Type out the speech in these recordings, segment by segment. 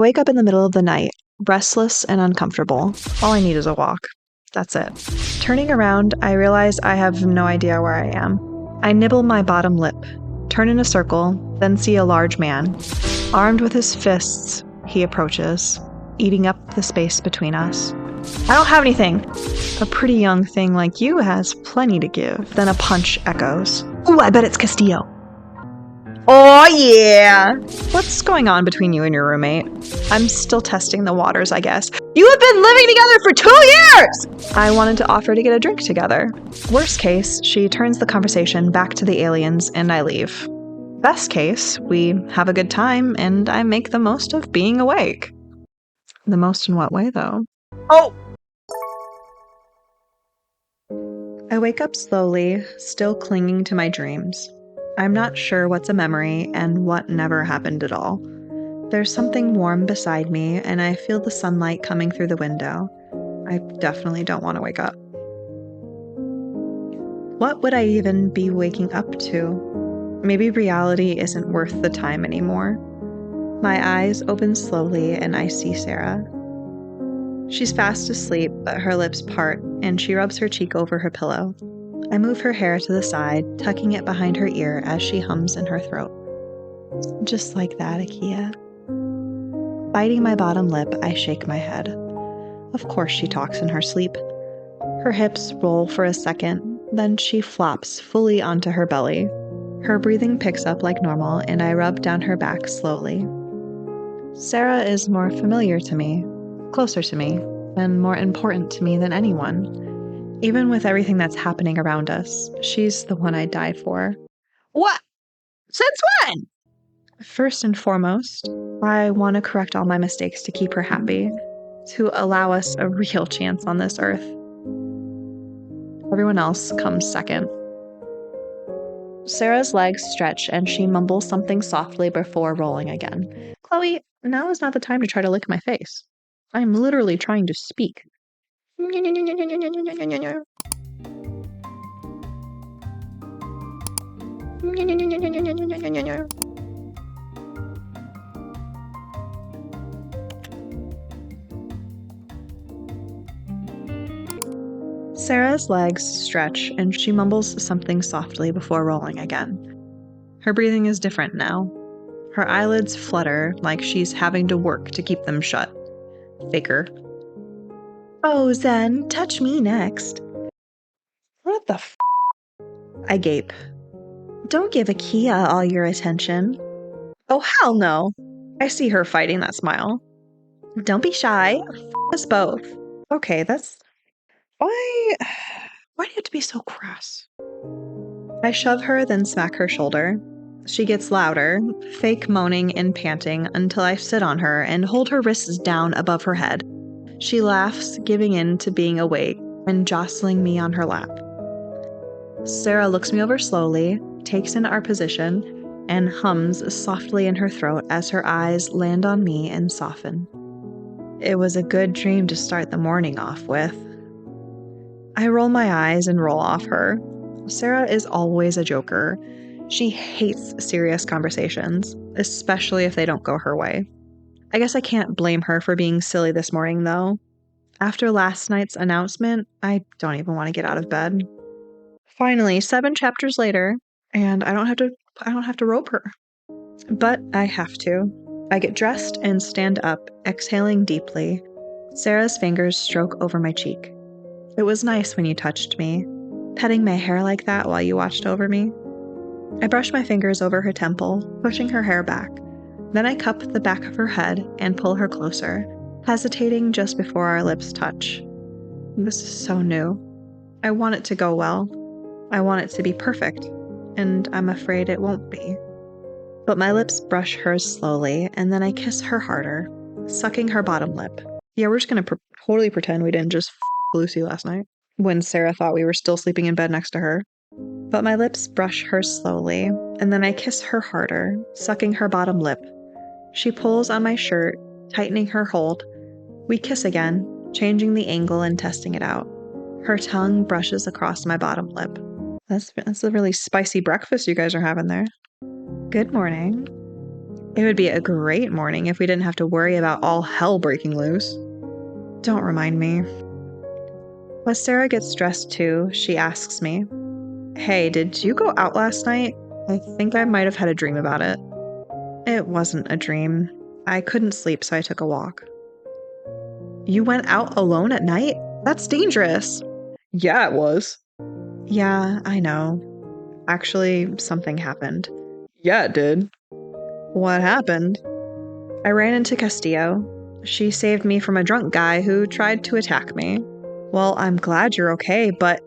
Wake up in the middle of the night, restless and uncomfortable. All I need is a walk. That's it. Turning around, I realize I have no idea where I am. I nibble my bottom lip, turn in a circle, then see a large man. Armed with his fists, he approaches, eating up the space between us. I don't have anything. A pretty young thing like you has plenty to give. Then a punch echoes. Ooh, I bet it's Castillo. Oh yeah! What's going on between you and your roommate? I'm still testing the waters, I guess. You have been living together for 2 years! I wanted to offer to get a drink together. Worst case, she turns the conversation back to the aliens and I leave. Best case, we have a good time and I make the most of being awake. The most in what way, though? Oh! I wake up slowly, still clinging to my dreams. I'm not sure what's a memory and what never happened at all. There's something warm beside me, and I feel the sunlight coming through the window. I definitely don't want to wake up. What would I even be waking up to? Maybe reality isn't worth the time anymore. My eyes open slowly, and I see Sarah. She's fast asleep, but her lips part, and she rubs her cheek over her pillow. I move her hair to the side, tucking it behind her ear as she hums in her throat. Just like that, Ekiya. Biting my bottom lip, I shake my head. Of course she talks in her sleep. Her hips roll for a second, then she flops fully onto her belly. Her breathing picks up like normal, and I rub down her back slowly. Sarah is more familiar to me, closer to me, and more important to me than anyone. Even with everything that's happening around us, she's the one I'd die for. What? Since when? First and foremost, I want to correct all my mistakes to keep her happy, to allow us a real chance on this earth. Everyone else comes second. Sarah's legs stretch and she mumbles something softly before rolling again. Chloe, now is not the time to try to lick my face. I'm literally trying to speak. Sarah's legs stretch and she mumbles something softly before rolling again. Her breathing is different now. Her eyelids flutter like she's having to work to keep them shut. Faker. Oh, Zen, touch me next. What the f? I gape. Don't give Ekiya all your attention. Oh, hell no. I see her fighting that smile. Don't be shy. F us both. Okay, that's... Why do you have to be so crass? I shove her, then smack her shoulder. She gets louder, fake moaning and panting until I sit on her and hold her wrists down above her head. She laughs, giving in to being awake and jostling me on her lap. Sarah looks me over slowly, takes in our position, and hums softly in her throat as her eyes land on me and soften. It was a good dream to start the morning off with. I roll my eyes and roll off her. Sarah is always a joker. She hates serious conversations, especially if they don't go her way. I guess I can't blame her for being silly this morning, though. After last night's announcement, I don't even want to get out of bed. Finally, 7 chapters later, and I don't have to rope her. But I have to. I get dressed and stand up, exhaling deeply. Sarah's fingers stroke over my cheek. It was nice when you touched me, petting my hair like that while you watched over me. I brush my fingers over her temple, pushing her hair back. Then I cup the back of her head and pull her closer, hesitating just before our lips touch. This is so new. I want it to go well. I want it to be perfect, and I'm afraid it won't be. But my lips brush hers slowly, and then I kiss her harder, sucking her bottom lip. Yeah, we're just gonna totally pretend we didn't just Lucy last night, when Sarah thought we were still sleeping in bed next to her. But my lips brush hers slowly, and then I kiss her harder, sucking her bottom lip. She pulls on my shirt, tightening her hold. We kiss again, changing the angle and testing it out. Her tongue brushes across my bottom lip. That's a really spicy breakfast you guys are having there. Good morning. It would be a great morning if we didn't have to worry about all hell breaking loose. Don't remind me. As Sarah gets dressed too, she asks me, "Hey, did you go out last night? I think I might have had a dream about it." It wasn't a dream. I couldn't sleep, so I took a walk. You went out alone at night? That's dangerous. Yeah, it was. Yeah, I know. Actually, something happened. Yeah, it did. What happened? I ran into Castillo. She saved me from a drunk guy who tried to attack me. Well, I'm glad you're okay, but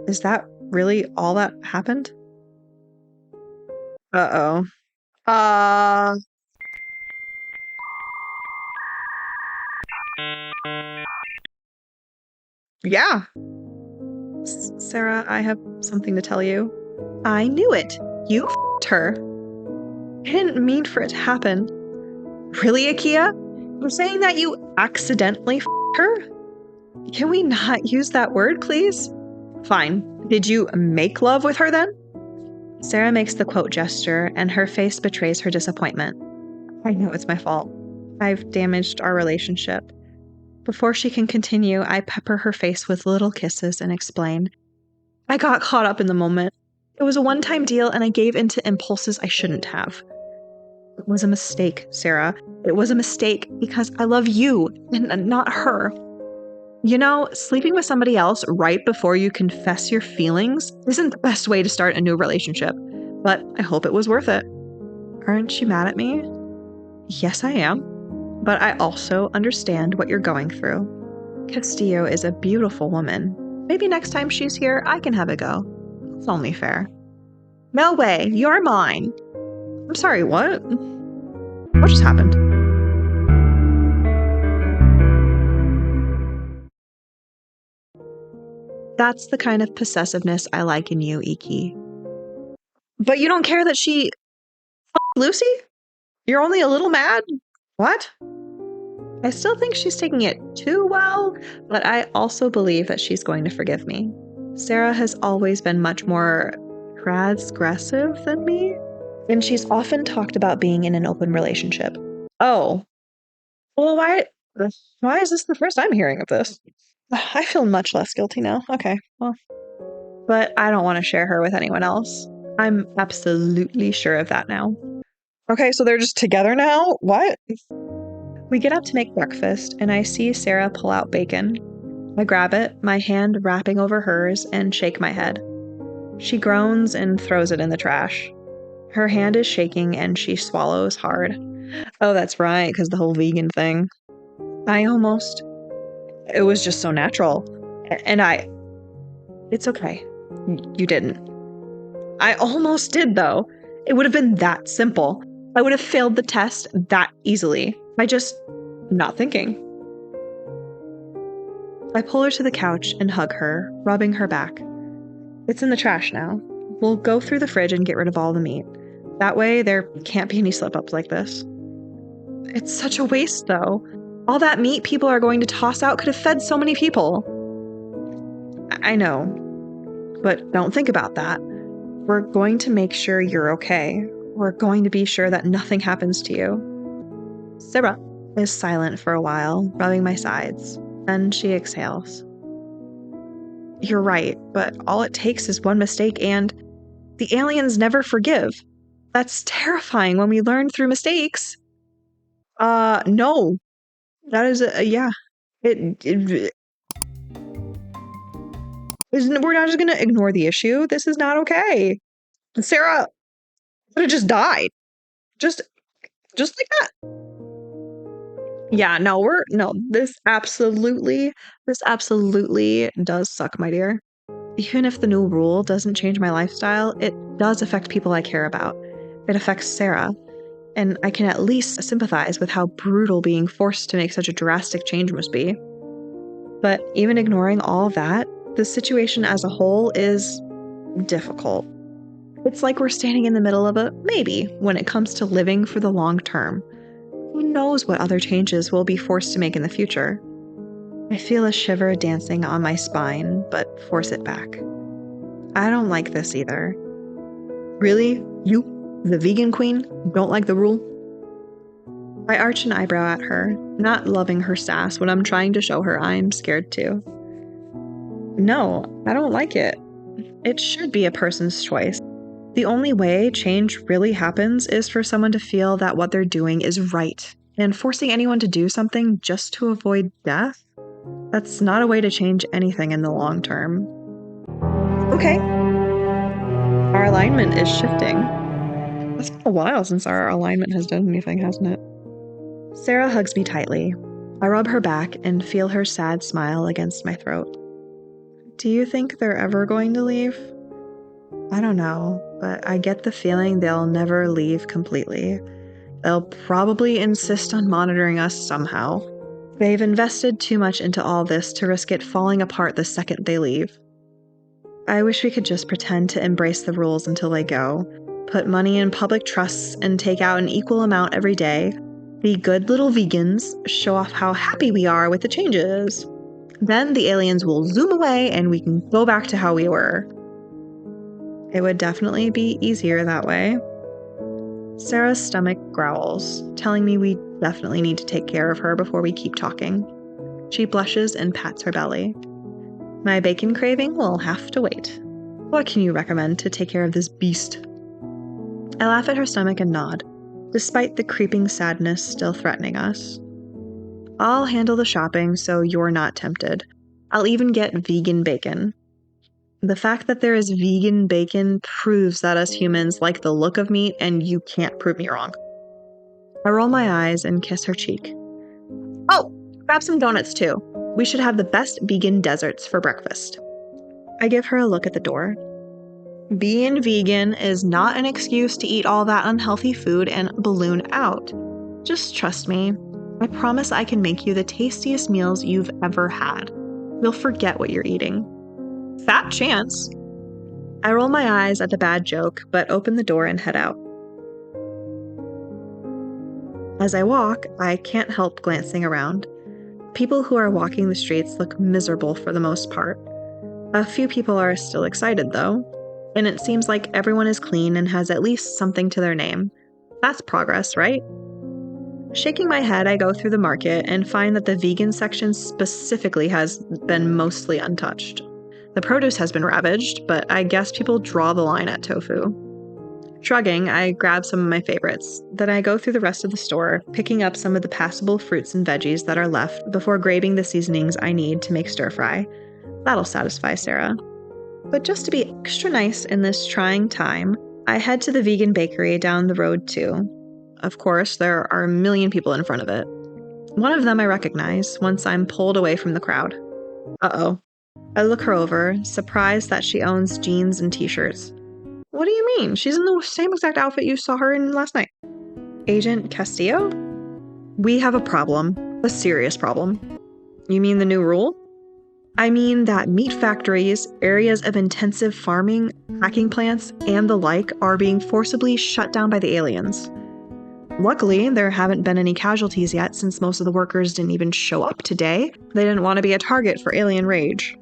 is that really all that happened? Uh-oh. Uh... Yeah. Sarah, I have something to tell you. I knew it. You f***ed her. I didn't mean for it to happen. Really, Ekiya? You're saying that you accidentally f***ed her? Can we not use that word, please? Fine. Did you make love with her then? Sarah makes the quote gesture, and her face betrays her disappointment. I know it's my fault. I've damaged our relationship. Before she can continue, I pepper her face with little kisses and explain. I got caught up in the moment. It was a one-time deal, and I gave in to impulses I shouldn't have. It was a mistake, Sarah. It was a mistake because I love you and not her. You know, sleeping with somebody else right before you confess your feelings isn't the best way to start a new relationship, but I hope it was worth it. Aren't you mad at me? Yes, I am. But I also understand what you're going through. Castillo is a beautiful woman. Maybe next time she's here, I can have a go. It's only fair. No way, you're mine. I'm sorry, what? What just happened? That's the kind of possessiveness I like in you, Iki. But you don't care that she Lucy? You're only a little mad? What? I still think she's taking it too well, but I also believe that she's going to forgive me. Sarah has always been much more transgressive than me, and she's often talked about being in an open relationship. Oh. Well, why is this the first I'm hearing of this? I feel much less guilty now. Okay, well. But I don't want to share her with anyone else. I'm absolutely sure of that now. Okay, so they're just together now? What? We get up to make breakfast, and I see Sarah pull out bacon. I grab it, my hand wrapping over hers, and shake my head. She groans and throws it in the trash. Her hand is shaking, and she swallows hard. Oh, that's right, because the whole vegan thing. It was just so natural. It's okay. You didn't. I almost did, though. It would have been that simple. I would have failed the test that easily by just not thinking. I pull her to the couch and hug her, rubbing her back. It's in the trash now. We'll go through the fridge and get rid of all the meat. That way, there can't be any slip-ups like this. It's such a waste, though. All that meat people are going to toss out could have fed so many people. I know, but don't think about that. We're going to make sure you're okay. We're going to be sure that nothing happens to you. Sarah is silent for a while, rubbing my sides. Then she exhales. You're right, but all it takes is one mistake, and the aliens never forgive. That's terrifying when we learn through mistakes. No. That is yeah. It isn't, we're not just gonna ignore the issue. This is not okay. Sarah could have just died. Just like that. Yeah, no, this absolutely does suck, my dear. Even if the new rule doesn't change my lifestyle, it does affect people I care about. It affects Sarah, and I can at least sympathize with how brutal being forced to make such a drastic change must be. But even ignoring all of that, the situation as a whole is difficult. It's like we're standing in the middle of a maybe when it comes to living for the long term. Who knows what other changes we'll be forced to make in the future? I feel a shiver dancing on my spine, but force it back. I don't like this either. Really? You, the vegan queen, don't like the rule? I arch an eyebrow at her, not loving her sass when I'm trying to show her I'm scared too. No, I don't like it. It should be a person's choice. The only way change really happens is for someone to feel that what they're doing is right. And forcing anyone to do something just to avoid death? That's not a way to change anything in the long term. Okay. Our alignment is shifting. It's been a while since our alignment has done anything, hasn't it? Sarah hugs me tightly. I rub her back and feel her sad smile against my throat. Do you think they're ever going to leave? I don't know, but I get the feeling they'll never leave completely. They'll probably insist on monitoring us somehow. They've invested too much into all this to risk it falling apart the second they leave. I wish we could just pretend to embrace the rules until they go, put money in public trusts and take out an equal amount every day, be good little vegans, show off how happy we are with the changes. Then the aliens will zoom away and we can go back to how we were. It would definitely be easier that way. Sarah's stomach growls, telling me we definitely need to take care of her before we keep talking. She blushes and pats her belly. My bacon craving will have to wait. What can you recommend to take care of this beast? I laugh at her stomach and nod, despite the creeping sadness still threatening us. I'll handle the shopping so you're not tempted. I'll even get vegan bacon. The fact that there is vegan bacon proves that us humans like the look of meat, and you can't prove me wrong. I roll my eyes and kiss her cheek. Oh, grab some donuts too. We should have the best vegan desserts for breakfast. I give her a look at the door. Being vegan is not an excuse to eat all that unhealthy food and balloon out. Just trust me. I promise I can make you the tastiest meals you've ever had. You'll forget what you're eating. Fat chance. I roll my eyes at the bad joke, but open the door and head out. As I walk, I can't help glancing around. People who are walking the streets look miserable for the most part. A few people are still excited, though, and it seems like everyone is clean and has at least something to their name. That's progress, right? Shaking my head, I go through the market and find that the vegan section specifically has been mostly untouched. The produce has been ravaged, but I guess people draw the line at tofu. Shrugging, I grab some of my favorites. Then I go through the rest of the store, picking up some of the passable fruits and veggies that are left before grabbing the seasonings I need to make stir-fry. That'll satisfy Sarah. But just to be extra nice in this trying time, I head to the vegan bakery down the road too. Of course, there are a million people in front of it. One of them I recognize once I'm pulled away from the crowd. Uh-oh. I look her over, surprised that she owns jeans and t-shirts. What do you mean? She's in the same exact outfit you saw her in last night. Agent Castillo? We have a problem. A serious problem. You mean the new rule? I mean that meat factories, areas of intensive farming, packing plants, and the like are being forcibly shut down by the aliens. Luckily, there haven't been any casualties yet since most of the workers didn't even show up today. They didn't want to be a target for alien rage.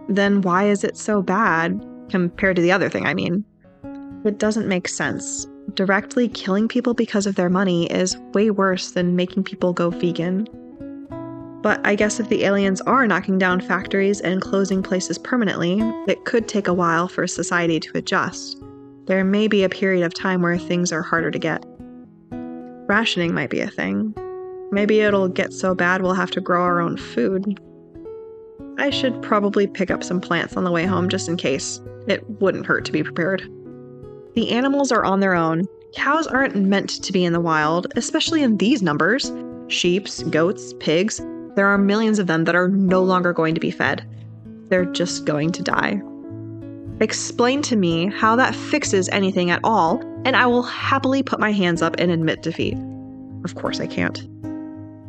Then why is it so bad, compared to the other thing, I mean? It doesn't make sense. Directly killing people because of their money is way worse than making people go vegan. But I guess if the aliens are knocking down factories and closing places permanently, it could take a while for society to adjust. There may be a period of time where things are harder to get. Rationing might be a thing. Maybe it'll get so bad we'll have to grow our own food. I should probably pick up some plants on the way home just in case. It wouldn't hurt to be prepared. The animals are on their own. Cows aren't meant to be in the wild, especially in these numbers. Sheep, goats, pigs. There are millions of them that are no longer going to be fed. They're just going to die. Explain to me how that fixes anything at all, and I will happily put my hands up and admit defeat. Of course I can't.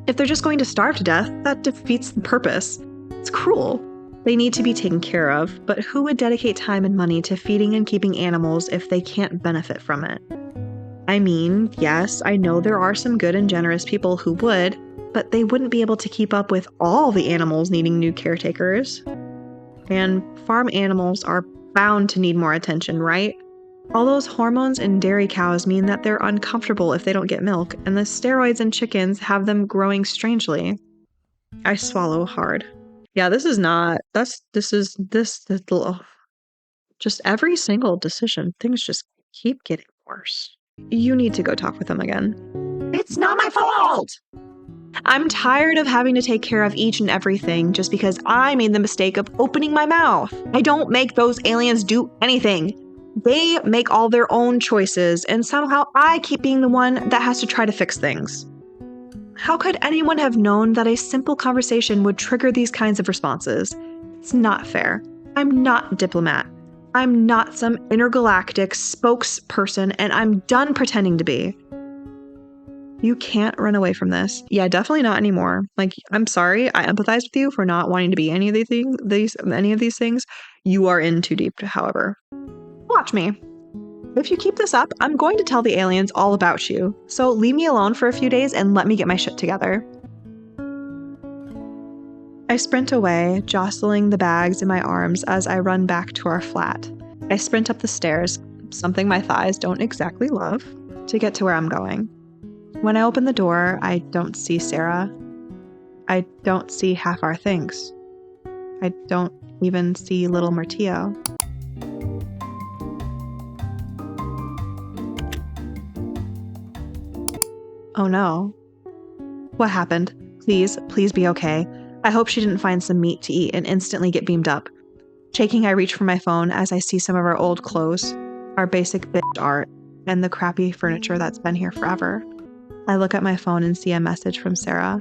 If they're just going to starve to death, that defeats the purpose. It's cruel. They need to be taken care of, but who would dedicate time and money to feeding and keeping animals if they can't benefit from it? I mean, yes, I know there are some good and generous people who would, but they wouldn't be able to keep up with all the animals needing new caretakers. And farm animals are bound to need more attention, right? All those hormones in dairy cows mean that they're uncomfortable if they don't get milk, and the steroids in chickens have them growing strangely. I swallow hard. Yeah, this is not, just every single decision, things just keep getting worse. You need to go talk with them again. It's not my fault! I'm tired of having to take care of each and everything just because I made the mistake of opening my mouth. I don't make those aliens do anything. They make all their own choices, and somehow I keep being the one that has to try to fix things. How could anyone have known that a simple conversation would trigger these kinds of responses? It's not fair. I'm not a diplomat. I'm not some intergalactic spokesperson, and I'm done pretending to be. You can't run away from this. Yeah, definitely not anymore. Like, I'm sorry. I empathize with you for not wanting to be any of these things. You are in too deep, however. Watch me. If you keep this up, I'm going to tell the aliens all about you. So leave me alone for a few days and let me get my shit together. I sprint away, jostling the bags in my arms as I run back to our flat. I sprint up the stairs, something my thighs don't exactly love, to get to where I'm going. When I open the door, I don't see Sarah. I don't see half our things. I don't even see little Martillo. Oh no. What happened? Please be okay. I hope she didn't find some meat to eat and instantly get beamed up. Shaking, I reach for my phone as I see some of our old clothes, our basic bitch art, and the crappy furniture that's been here forever. I look at my phone and see a message from Sarah.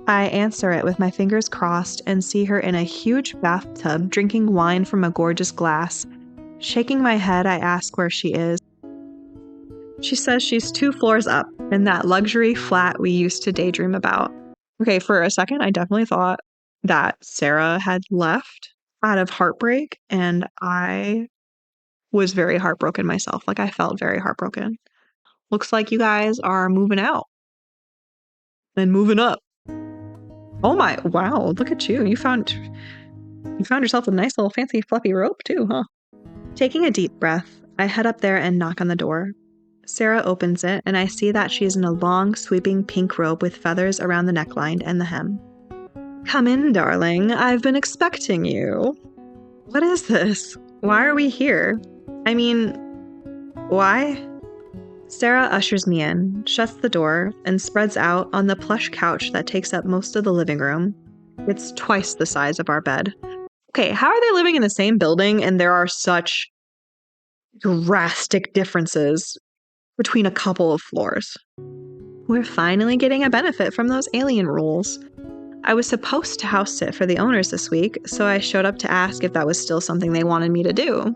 I answer it with my fingers crossed and see her in a huge bathtub drinking wine from a gorgeous glass. Shaking my head, I ask where she is. She says she's 2 floors up in that luxury flat we used to daydream about. Okay, for a second, I definitely thought that Sarah had left out of heartbreak, and I was very heartbroken myself. Like, I felt very heartbroken. Looks like you guys are moving out and moving up. Oh my, wow, look at you. You found yourself a nice little fancy fluffy rope too, huh? Taking a deep breath, I head up there and knock on the door. Sarah opens it, and I see that she's in a long, sweeping pink robe with feathers around the neckline and the hem. Come in, darling. I've been expecting you. What is this? Why are we here? I mean, why? Sarah ushers me in, shuts the door, and spreads out on the plush couch that takes up most of the living room. It's twice the size of our bed. Okay, how are they living in the same building and there are such drastic differences between a couple of floors? We're finally getting a benefit from those alien rules. I was supposed to house sit for the owners this week, so I showed up to ask if that was still something they wanted me to do.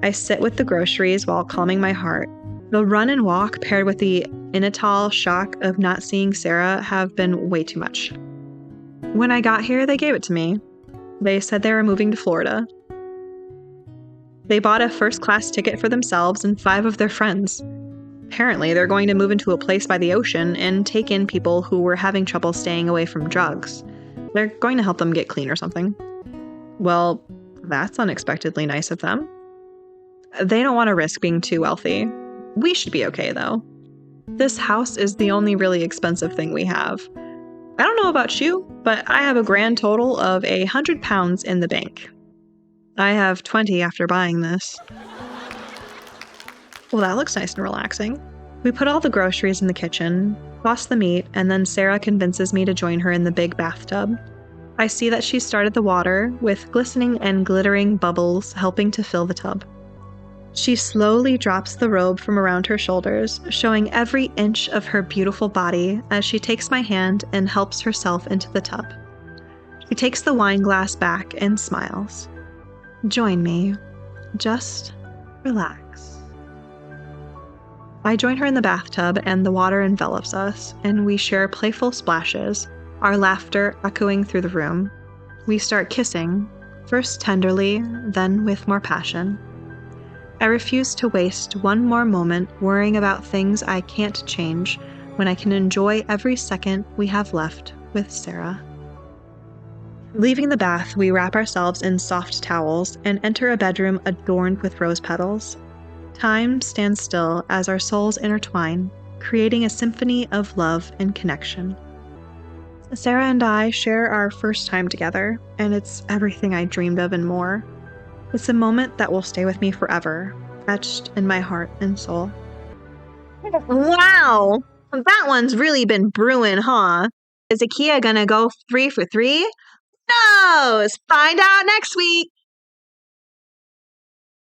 I sit with the groceries while calming my heart. The run and walk paired with the initial shock of not seeing Sarah have been way too much. When I got here, they gave it to me. They said they were moving to Florida. They bought a first-class ticket for themselves and 5 of their friends. Apparently, they're going to move into a place by the ocean and take in people who were having trouble staying away from drugs. They're going to help them get clean or something. Well, that's unexpectedly nice of them. They don't want to risk being too wealthy. We should be okay, though. This house is the only really expensive thing we have. I don't know about you, but I have a grand total of £100 in the bank. I have 20 after buying this. Well, that looks nice and relaxing. We put all the groceries in the kitchen, toss the meat, and then Sarah convinces me to join her in the big bathtub. I see that she started the water, with glistening and glittering bubbles helping to fill the tub. She slowly drops the robe from around her shoulders, showing every inch of her beautiful body as she takes my hand and helps herself into the tub. She takes the wine glass back and smiles. Join me. Just relax. I join her in the bathtub and the water envelops us, and we share playful splashes, our laughter echoing through the room. We start kissing, first tenderly, then with more passion. I refuse to waste one more moment worrying about things I can't change when I can enjoy every second we have left with Sarah. Leaving the bath, we wrap ourselves in soft towels and enter a bedroom adorned with rose petals. Time stands still as our souls intertwine, creating a symphony of love and connection. Sarah and I share our first time together, and it's everything I dreamed of and more. It's a moment that will stay with me forever, etched in my heart and soul. Wow! That one's really been brewing, huh? Is Ekiya gonna go 3 for 3? Knows! Find out next week!